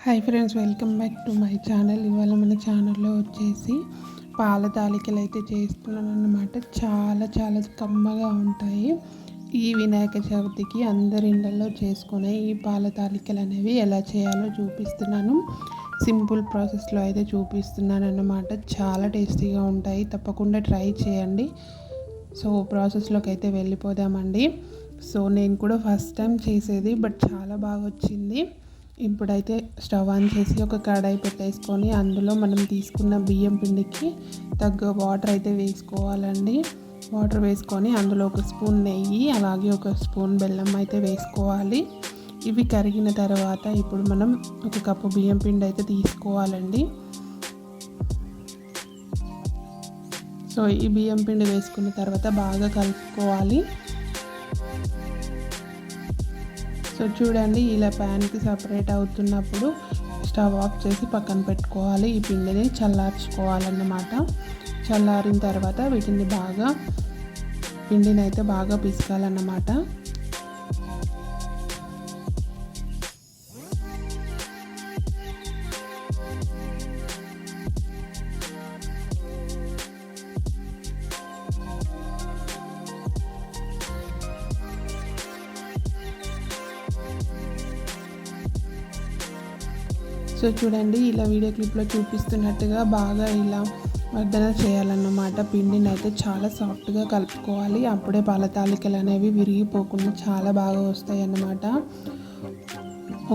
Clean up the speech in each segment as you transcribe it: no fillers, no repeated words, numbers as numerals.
Hi friends, welcome back to my channel. ఇవాళ మన ఛానల్లో వచ్చేసి పాల తాలికలు అయితే చేస్తున్నాను అన్నమాట. చాలా చాలా కమ్మగా ఉంటాయి. ఈ వినాయక చవితికి అందరి ఇళ్ళల్లో చేసుకునే ఈ పాల తాలికలు అనేవి ఎలా చేయాలో చూపిస్తున్నాను. సింపుల్ ప్రాసెస్లో అయితే చూపిస్తున్నాను అన్నమాట. చాలా టేస్టీగా ఉంటాయి, తప్పకుండా ట్రై చేయండి. సో ప్రాసెస్లోకి అయితే వెళ్ళిపోదామండి. సో నేను కూడా ఫస్ట్ టైం చేసేది, బట్ చాలా బాగా వచ్చింది. ఇప్పుడైతే స్టవ్ ఆన్ చేసి ఒక కడాయి పెట్టేసుకొని అందులో మనం తీసుకున్న బియ్యం పిండికి తగ్గ వాటర్ అయితే వేసుకోవాలండి. వాటర్ వేసుకొని అందులో ఒక స్పూన్ నెయ్యి, అలాగే ఒక స్పూన్ బెల్లం అయితే వేసుకోవాలి. ఇవి కరిగిన తర్వాత ఇప్పుడు మనం ఒక కప్పు బియ్యం పిండి అయితే తీసుకోవాలండి. సో ఈ బియ్యం పిండి వేసుకున్న తర్వాత బాగా కలుపుకోవాలి. సో చూడండి, ఇలా ప్యాన్కి సపరేట్ అవుతున్నప్పుడు స్టవ్ ఆఫ్ చేసి పక్కన పెట్టుకోవాలి. ఈ పిండిని చల్లార్చుకోవాలన్నమాట. చల్లారిన తర్వాత పిండిని అయితే బాగా పిసకాలన్నమాట. సో చూడండి, ఇలా వీడియో క్లిప్లో చూపిస్తున్నట్టుగా బాగా ఇలా మర్దన చేయాలన్నమాట. పిండిని అయితే చాలా సాఫ్ట్గా కలుపుకోవాలి. అప్పుడే పాల తాలికలు అనేవి విరిగిపోకుండా చాలా బాగా వస్తాయి అన్నమాట.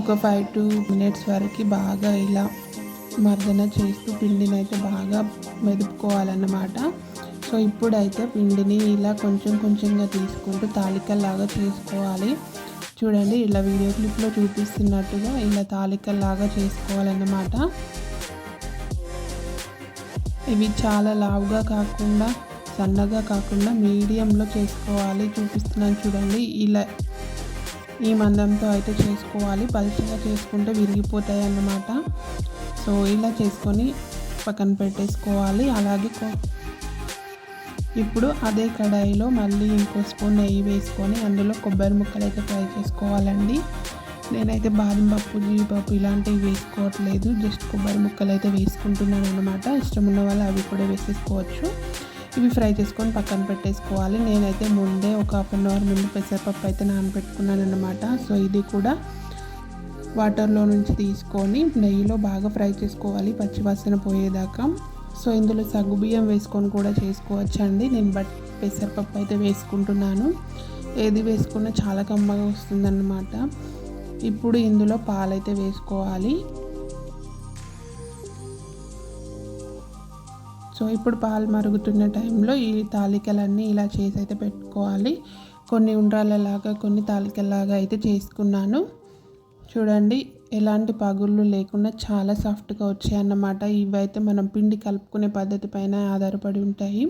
ఒక 5 minutes వరకు బాగా ఇలా మర్దన చేస్తూ పిండిని అయితే బాగా మెదుపుకోవాలన్నమాట. సో ఇప్పుడైతే పిండిని ఇలా కొంచెం కొంచెంగా తీసుకుంటూ తాలికల్లాగా చేసుకోవాలి. చూడండి, ఇలా వీడియో క్లిప్లో చూపిస్తున్నట్టుగా ఇలా తాలికల్లాగా చేసుకోవాలన్నమాట. ఇవి చాలా లావుగా కాకుండా సన్నగా కాకుండా మీడియంలో చేసుకోవాలి. చూపిస్తున్నాను చూడండి, ఇలా ఈ మందంతో అయితే చేసుకోవాలి. పలుచగా చేసుకుంటే విరిగిపోతాయి అన్నమాట. సో ఇలా చేసుకొని పక్కన పెట్టేసుకోవాలి. అలాగే ఇప్పుడు అదే కడాయిలో మళ్ళీ ఇంకో స్పూన్ నెయ్యి వేసుకొని అందులో కొబ్బరి ముక్కలు అయితే ఫ్రై చేసుకోవాలండి. నేనైతే బాదం పప్పు, జీడిపప్పు ఇలాంటివి వేసుకోవట్లేదు, జస్ట్ కొబ్బరి ముక్కలు అయితే వేసుకుంటున్నాను అన్నమాట. ఇష్టం ఉన్న వాళ్ళు అవి కూడా వేసేసుకోవచ్చు. ఇవి ఫ్రై చేసుకొని పక్కన పెట్టేసుకోవాలి. నేనైతే ముందే ఒక 1/2 hour ముందు పెసరపప్పు అయితే నానబెట్టుకున్నాను అన్నమాట. సో ఇది కూడా వాటర్లో నుంచి తీసుకొని నెయ్యిలో బాగా ఫ్రై చేసుకోవాలి, పచ్చివాసన పోయేదాకా. సో ఇందులో సగ్గుబియ్యం వేసుకొని కూడా చేసుకోవచ్చు అండి. నేను పెసరపప్పు అయితే వేసుకుంటున్నాను. ఏది వేసుకున్నా చాలా కమ్మగా వస్తుందన్నమాట. ఇప్పుడు ఇందులో పాలైతే వేసుకోవాలి. సో ఇప్పుడు పాలు మరుగుతున్న టైంలో ఈ తాలికలన్నీ ఇలా చేసి అయితే పెట్టుకోవాలి. కొన్ని ఉండ్రాలలాగా, కొన్ని తాలికల్లాగా అయితే చేసుకున్నాను. చూడండి, ఎలాంటి పగుళ్ళు లేకుండా చాలా సాఫ్ట్గా వచ్చాయన్నమాట. ఇవైతే మనం పిండి కలుపుకునే పద్ధతి పైన ఆధారపడి ఉంటాయి.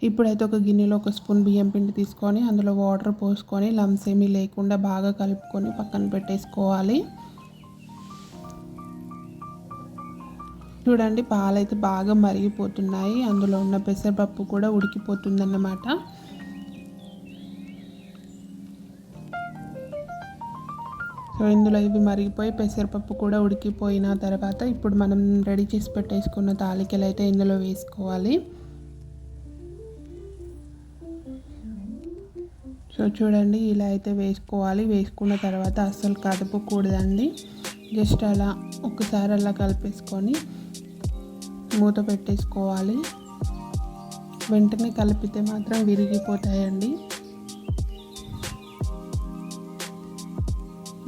ఇప్పుడైతే ఒక గిన్నెలో ఒక స్పూన్ బియ్యం పిండి తీసుకొని అందులో వాటర్ పోసుకొని లంప్స్ ఏమీ లేకుండా బాగా కలుపుకొని పక్కన పెట్టేసుకోవాలి. చూడండి, పాలైతే బాగా మరిగిపోతున్నాయి. అందులో ఉన్న పెసరపప్పు కూడా ఉడికిపోతుందన్నమాట. సో ఇందులో ఇవి మరిగిపోయి పెసరపప్పు కూడా ఉడికిపోయిన తర్వాత ఇప్పుడు మనం రెడీ చేసి పెట్టేసుకున్న తాలికలు అయితే ఇందులో వేసుకోవాలి. సో చూడండి, ఇలా అయితే వేసుకోవాలి. వేసుకున్న తర్వాత అస్సలు కదపకూడదండి. జస్ట్ అలా ఒకసారి అలా కలిపేసుకొని మూత పెట్టేసుకోవాలి. వెంటనే కలిపితే మాత్రం విరిగిపోతాయండి.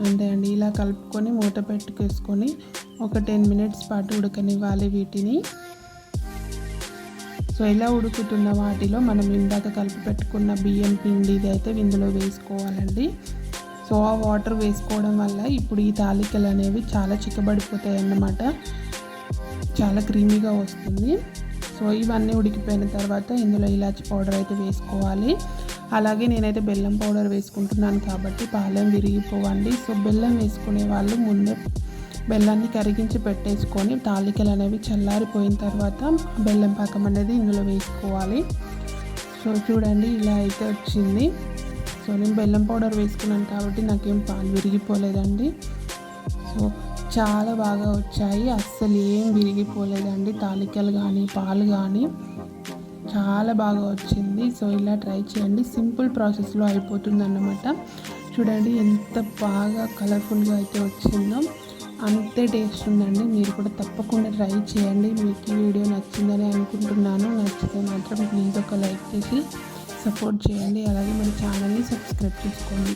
అంతే అండి, ఇలా కలుపుకొని మూత పెట్టుకేసుకొని ఒక 10 minutes పాటు ఉడకనివ్వాలి వీటిని. సో ఇలా ఉడుకుతున్న వాటిలో మనం ఇందాక కలిపి పెట్టుకున్న బియ్యం పిండి అయితే ఇందులో వేసుకోవాలండి. సో ఆ వాటర్ వేసుకోవడం వల్ల ఇప్పుడు ఈ తాలికలు అనేవి చాలా చిక్కబడిపోతాయి అన్నమాట. చాలా క్రీమీగా వస్తుంది. సో ఇవన్నీ ఉడికిపోయిన తర్వాత ఇందులో ఇలాచి పౌడర్ అయితే వేసుకోవాలి. అలాగే నేనైతే బెల్లం పౌడర్ వేసుకుంటున్నాను కాబట్టి పాలెం విరిగిపోవండి. సో బెల్లం వేసుకునే వాళ్ళు ముందే బెల్లాన్ని కరిగించి పెట్టేసుకొని తాలికలు అనేవి చల్లారిపోయిన తర్వాత బెల్లం పాకం అనేది ఇందులో వేసుకోవాలి. సో చూడండి, ఇలా అయితే వచ్చింది. సో నేను బెల్లం పౌడర్ వేసుకున్నాను కాబట్టి నాకేం పాలు విరిగిపోలేదండి. సో చాలా బాగా వచ్చాయి. అస్సలు ఏం విరిగిపోలేదండి. తాలికలు కానీ పాలు కానీ చాలా బాగా వచ్చింది. సో ఇలా ట్రై చేయండి. సింపుల్ ప్రాసెస్లో అయిపోతుంది అన్నమాట. చూడండి ఎంత బాగా కలర్ఫుల్గా అయితే వచ్చిందో, అంతే టేస్ట్ ఉందండి. మీరు కూడా తప్పకుండా ట్రై చేయండి. మీకు ఈ వీడియో నచ్చిందని అనుకుంటున్నాను. నచ్చితే మాత్రం ప్లీజ్ ఒక లైక్ చేసి సపోర్ట్ చేయండి. అలాగే మన ఛానల్ని సబ్స్క్రైబ్ చేసుకోండి.